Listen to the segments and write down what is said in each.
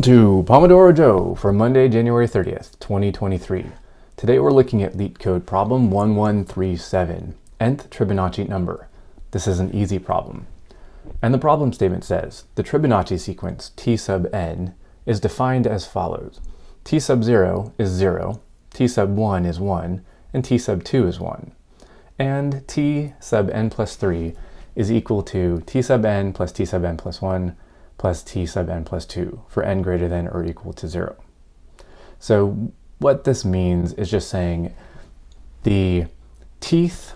To Pomodoro Joe for Monday, January 30th, 2023. Today we're looking at LeetCode problem 1137, nth Tribonacci number. This is an easy problem. And the problem statement says, the Tribonacci sequence t sub n is defined as follows. T sub 0 is 0, t sub 1 is 1, and t sub 2 is 1. And t sub n plus 3 is equal to t sub n plus t sub n plus 1 plus t sub n plus 2 for n greater than or equal to 0. So what this means is just saying the tth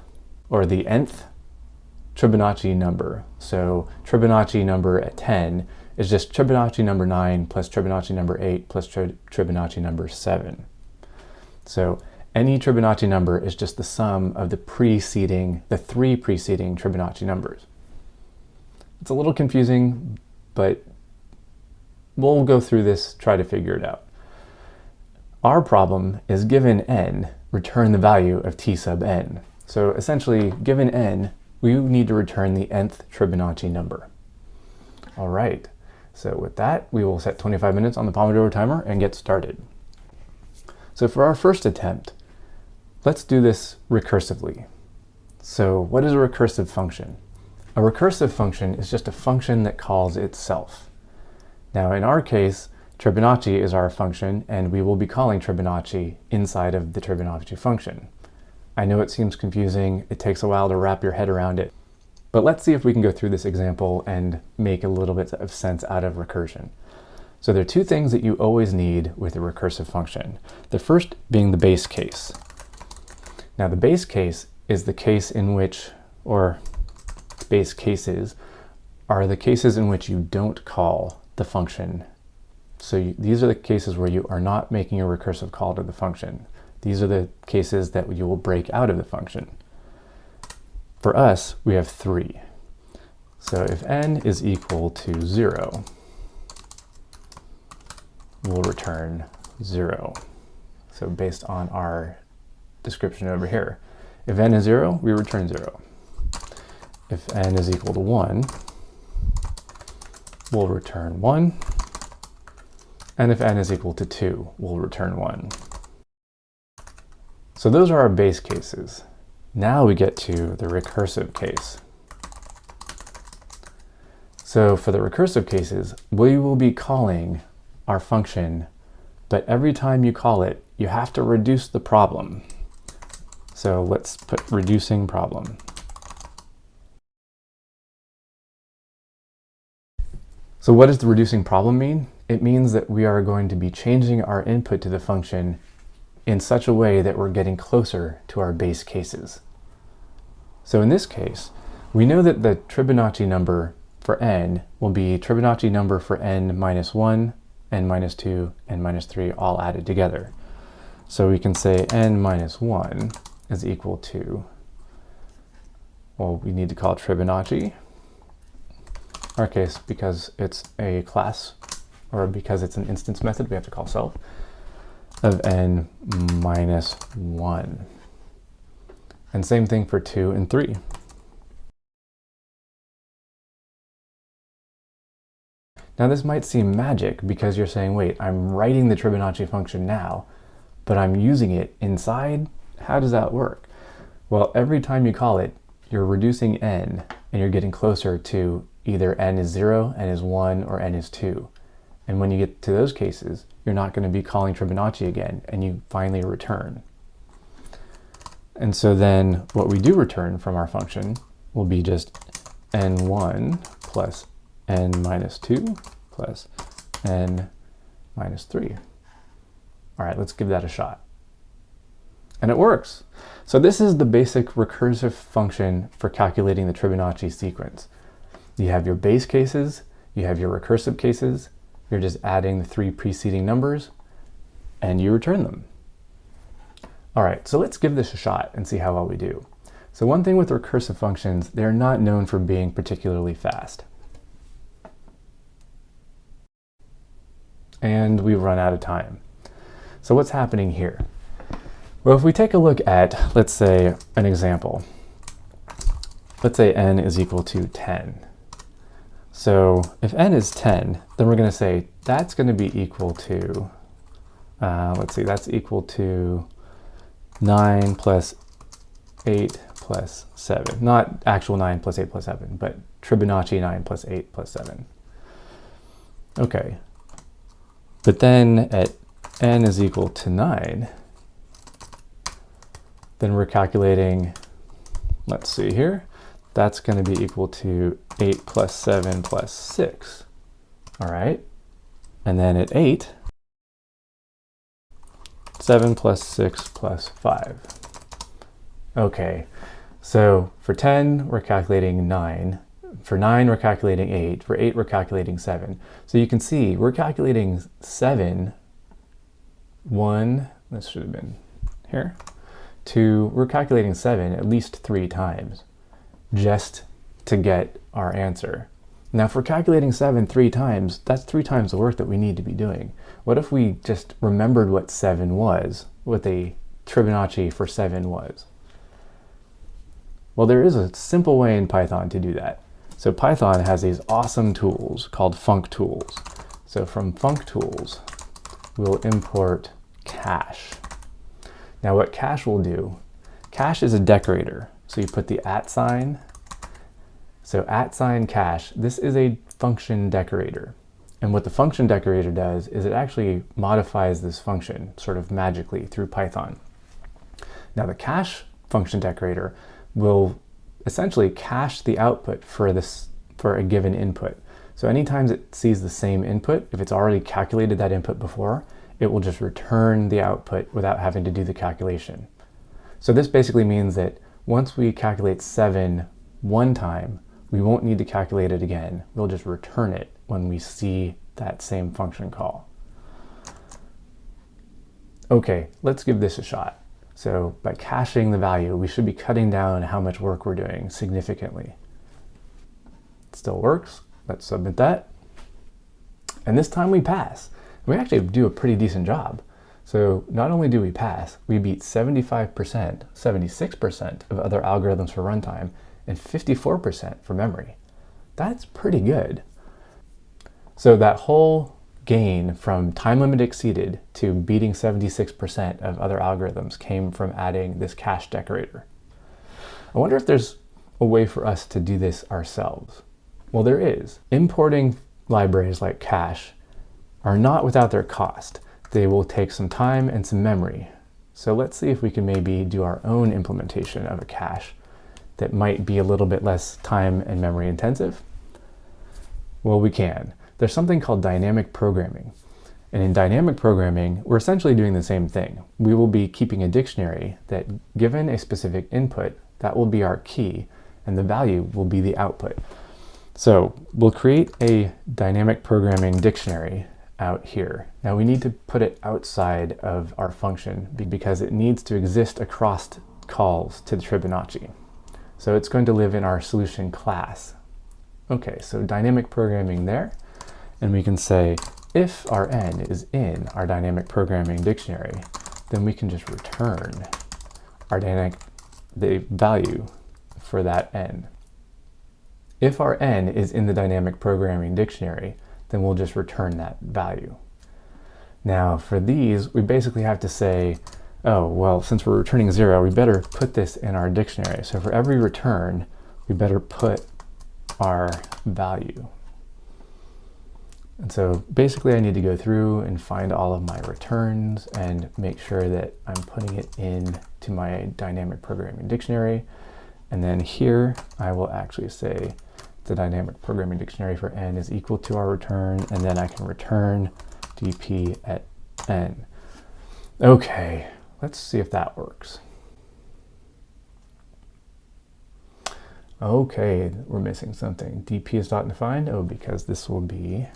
or the nth Tribonacci number. So Tribonacci number at 10 is just Tribonacci number 9 plus Tribonacci number 8 plus Tribonacci number 7. So any Tribonacci number is just the sum of the three preceding Tribonacci numbers. It's a little confusing, but we'll go through this, try to figure it out. Our problem is given n, return the value of t sub n. So essentially, given n, we need to return the nth Tribonacci number. All right, so with that, we will set 25 minutes on the Pomodoro timer and get started. So for our first attempt, let's do this recursively. So what is a recursive function? A recursive function is just a function that calls itself. Now in our case, Tribonacci is our function, and we will be calling Tribonacci inside of the Tribonacci function. I know it seems confusing, it takes a while to wrap your head around it, but let's see if we can go through this example and make a little bit of sense out of recursion. So there are two things that you always need with a recursive function. The first being the base case. Now the base case is the case in which, or base cases are the cases in which you don't call the function. So these are the cases where you are not making a recursive call to the function. These are the cases that you will break out of the function. For us, we have 3. So if n is equal to 0, we'll return 0. So based on our description over here. If n is 0, we return 0. If n is equal to 1, we'll return 1. And if n is equal to 2, we'll return 1. So those are our base cases. Now we get to the recursive case. So for the recursive cases, we will be calling our function, but every time you call it, you have to reduce the problem. So let's put reducing problem. So what does the reducing problem mean? It means that we are going to be changing our input to the function in such a way that we're getting closer to our base cases. So in this case, we know that the Tribonacci number for n will be Tribonacci number for n minus 1, n minus 2, n minus 3 all added together. So we can say n minus 1 is equal to, well, we need to call Tribonacci. Our case, because it's a class, or because it's an instance method, we have to call self, of n minus 1. And same thing for 2 and 3. Now this might seem magic because you're saying, wait, I'm writing the Tribonacci function now, but I'm using it inside? How does that work? Well, every time you call it, you're reducing n, and you're getting closer to either n is 0, n is 1, or n is 2. And when you get to those cases, you're not going to be calling Tribonacci again, and you finally return. And so then what we do return from our function will be just n1 plus n minus 2 plus n minus 3. All right, let's give that a shot. And it works. So this is the basic recursive function for calculating the Tribonacci sequence. You have your base cases, you have your recursive cases, you're just adding the 3 preceding numbers, and you return them. All right, so let's give this a shot and see how well we do. So one thing with recursive functions, they're not known for being particularly fast. And we've run out of time. So what's happening here? Well, if we take a look at, let's say, an example. Let's say n is equal to 10. So if n is 10, then we're going to say that's going to be equal to, let's see, that's equal to 9 plus 8 plus 7. Not actual 9 plus 8 plus 7, but Tribonacci 9 plus 8 plus 7. Okay. But then at n is equal to 9, then we're calculating, let's see here, that's going to be equal to 8 plus 7 plus 6. All right. And then at 8, 7 plus 6 plus 5. Okay, so for 10, we're calculating 9. For 9, we're calculating 8. For 8, we're calculating 7. So you can see we're calculating 7, 1, this should have been here, 2, we're calculating 7 at least 3 times just to get our answer. Now, if we're calculating 7 3 times, that's 3 times the work that we need to be doing. What if we just remembered what 7 was, what the Tribonacci for 7 was? Well, there is a simple way in Python to do that. So Python has these awesome tools called functools. So from functools, we'll import cache. Now what cache will do, cache is a decorator. So you put the @ sign. So @ cache, this is a function decorator. And what the function decorator does is it actually modifies this function sort of magically through Python. Now the cache function decorator will essentially cache the output for a given input. So anytime it sees the same input, if it's already calculated that input before, it will just return the output without having to do the calculation. So this basically means that once we calculate 7 one time, we won't need to calculate it again. We'll just return it when we see that same function call. Okay, let's give this a shot. So by caching the value, we should be cutting down how much work we're doing significantly. It still works. Let's submit that. And this time we pass. We actually do a pretty decent job. So not only do we pass, we beat 75%, 76% of other algorithms for runtime, and 54% for memory. That's pretty good. So that whole gain from time limit exceeded to beating 76% of other algorithms came from adding this cache decorator. I wonder if there's a way for us to do this ourselves. Well, there is. Importing libraries like cache are not without their cost. They will take some time and some memory. So let's see if we can maybe do our own implementation of a cache that might be a little bit less time and memory intensive. Well, we can. There's something called dynamic programming. And in dynamic programming, we're essentially doing the same thing. We will be keeping a dictionary that, given a specific input, that will be our key, and the value will be the output. So we'll create a dynamic programming dictionary out here. Now we need to put it outside of our function because it needs to exist across calls to the Tribonacci. So it's going to live in our solution class. Okay, so dynamic programming there. And we can say, if our n is in our dynamic programming dictionary, then we can just return our the value for that n. If our n is in the dynamic programming dictionary, then we'll just return that value. Now for these, we basically have to say, oh, well, since we're returning 0, we better put this in our dictionary. So for every return, we better put our value. And so basically I need to go through and find all of my returns and make sure that I'm putting it in to my dynamic programming dictionary. And then here I will actually say the dynamic programming dictionary for n is equal to our return, and then I can return dp at n. Okay, let's see if that works. Okay, we're missing something. dp is not defined. Oh, because this will be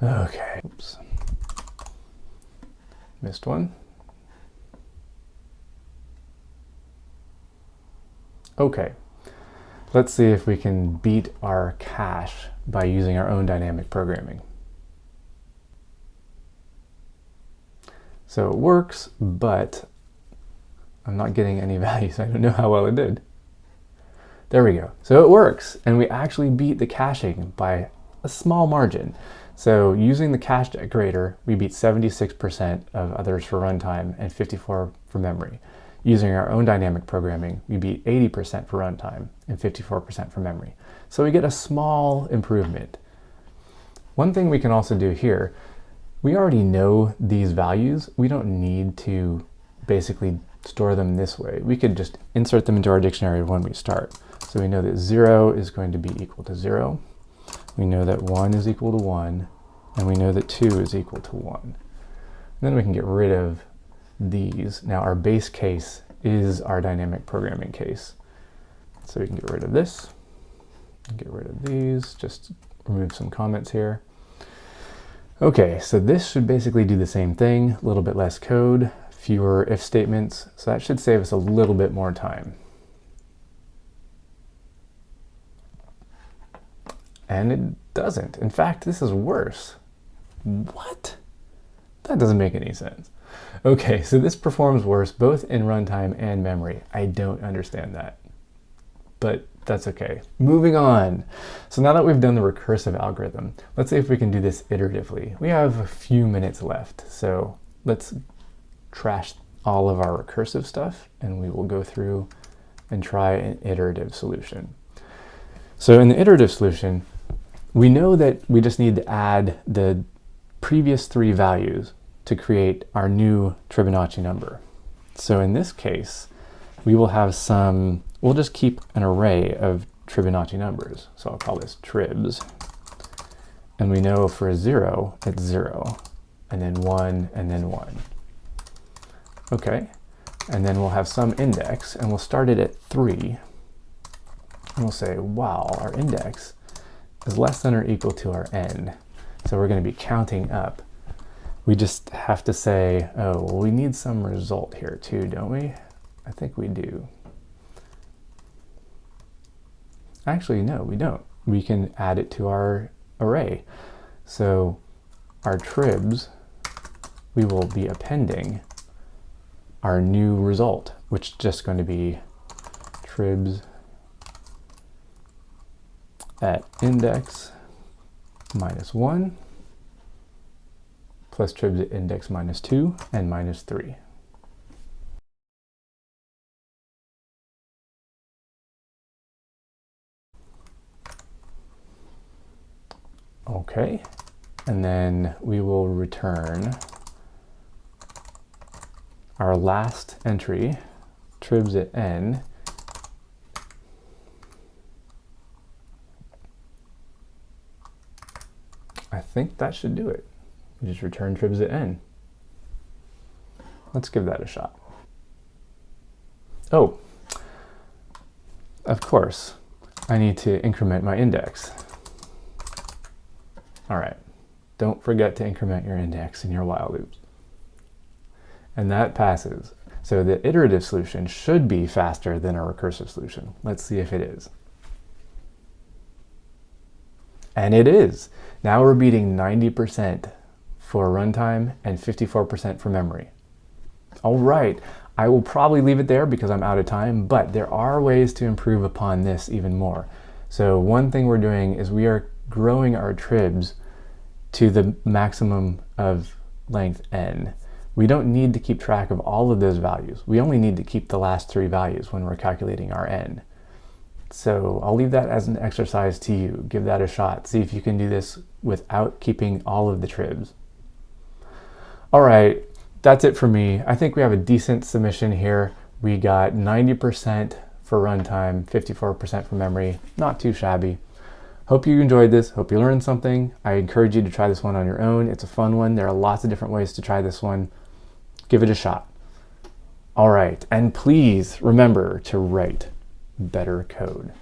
okay. Oops. Missed one. Okay, let's see if we can beat our cache by using our own dynamic programming. So it works, but I'm not getting any values. I don't know how well it did. There we go. So it works, and we actually beat the caching by a small margin. So using the cache decorator, we beat 76% of others for runtime and 54% for memory. Using our own dynamic programming, we beat 80% for runtime and 54% for memory. So we get a small improvement. One thing we can also do here, we already know these values. We don't need to basically store them this way. We could just insert them into our dictionary when we start. So we know that 0 is going to be equal to 0. We know that 1 is equal to 1. And we know that 2 is equal to 1. And then we can get rid of these. Now our base case is our dynamic programming case. So we can get rid of this, get rid of these, just remove some comments here. Okay, so this should basically do the same thing, a little bit less code, fewer if statements, so that should save us a little bit more time. And it doesn't. In fact, this is worse. What? That doesn't make any sense. Okay, so this performs worse both in runtime and memory. I don't understand that, but that's okay. Moving on. So now that we've done the recursive algorithm, let's see if we can do this iteratively. We have a few minutes left, so let's trash all of our recursive stuff and we will go through and try an iterative solution. So in the iterative solution, we know that we just need to add the previous 3 values to create our new Tribonacci number. So in this case, we will have we'll just keep an array of Tribonacci numbers. So I'll call this tribs. And we know for 0, it's 0, and then 1, and then 1. Okay, and then we'll have some index, and we'll start it at 3. And we'll say, wow, our index is less than or equal to our n. So we're going to be counting up. We just have to say, oh, well, we need some result here too, don't we? I think we do. Actually, no, we don't. We can add it to our array. So our tribs, we will be appending our new result, which is just going to be tribs at index minus 1 plus tribs at index minus 2 and minus 3. Okay, and then we will return our last entry, tribs at n, I think that should do it. We just return tribs at n. Let's give that a shot. Oh, of course, I need to increment my index. All right, don't forget to increment your index in your while loops. And that passes. So the iterative solution should be faster than a recursive solution. Let's see if it is. And it is. Now we're beating 90% for runtime and 54% for memory. All right, I will probably leave it there because I'm out of time, but there are ways to improve upon this even more. So one thing we're doing is we are growing our tribs to the maximum of length n. We don't need to keep track of all of those values. We only need to keep the last 3 values when we're calculating our n. So I'll leave that as an exercise to you. Give that a shot. See if you can do this without keeping all of the tribs. All right, that's it for me. I think we have a decent submission here. We got 90% for runtime, 54% for memory. Not too shabby. Hope you enjoyed this. Hope you learned something. I encourage you to try this one on your own. It's a fun one. There are lots of different ways to try this one. Give it a shot. All right, and please remember to write better code.